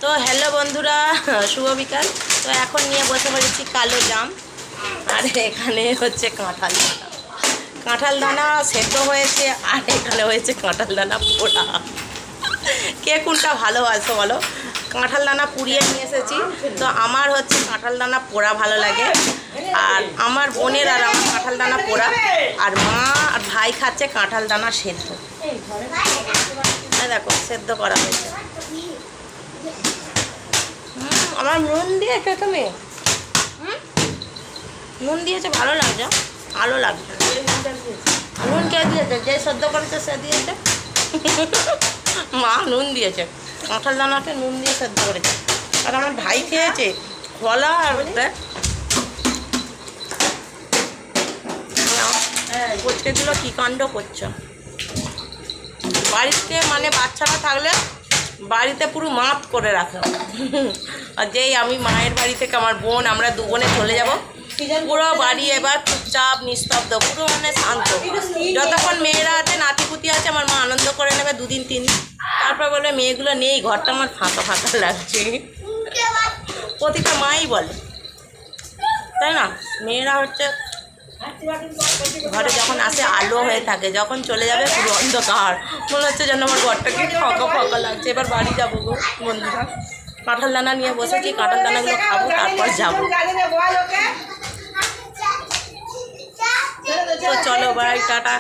তো হ্যালো বন্ধুরা, শুভ বিকাল। তো এখন নিয়ে বসে পড়েছি কালো জাম, আর এখানে হচ্ছে কাঁঠাল দানা। কাঁঠাল দানা সেদ্ধ হয়েছে, আর এখানে হয়েছে কাঁঠাল দানা পোড়া। কে কোনটা ভালোবাসো বলো? কাঁঠাল দানা পুড়িয়ে নিয়ে এসেছি, তো আমার হচ্ছে কাঁঠাল দানা পোড়া ভালো লাগে, আর আমার বোনের আর আমার কাঁঠাল দানা পোড়া, আর মা আর ভাই খাচ্ছে কাঁঠাল দানা সেদ্ধ। দেখো সেদ্ধ করা হয়েছে। আমার নুন দিয়েছে, তুমি নুন দিয়েছে, ভালো লাগছে, ভালো লাগছে। নুন কে দিয়েছে? যে সেদ্ধ করেছে সে দিয়েছে। মা নুন দিয়েছে, কাঁঠাল দানাকে নুন দিয়ে সেদ্ধ করেছে। আর আমার ভাই খেয়েছে খোলা আর প্রত্যেকগুলো কী কাণ্ড করছে বাড়িতে, মানে বাচ্চারা থাকলে বাড়িতে পুরো মাপ করে রাখে। আর যেই আমি মায়ের বাড়ি থেকে আমার বোন, আমরা দু বোনে চলে যাব, পুরো বাড়ি এবার চুপচাপ নিস্তব্ধ, পুরো মানে শান্ত। যতক্ষণ মেয়েরা আছে, নাতিপুতি আছে, আমার মা আনন্দ করে নেবে 2 দিন 3 দিন, তারপর বলে মেয়েগুলো নেই, ঘরটা আমার ফাঁকা ফাঁকা লাগছে। প্রতিটা মাই বলে, তাই না? মেয়েরা হচ্ছে ঘরে যখন আসে আলো হয়ে থাকে, যখন চলে যাবে পুরো অন্ধকার, মনে হচ্ছে যেন আমার ঘরটাকে ফাঁকা ফাঁকা লাগছে। এবার বাড়ি যাবো গো বন্ধুরা, কাঁঠাল দানা নিয়ে বসেছি, কাঁঠাল দানাগুলো খাবো, তারপর যাবো। তো চলো বাই, টাটা।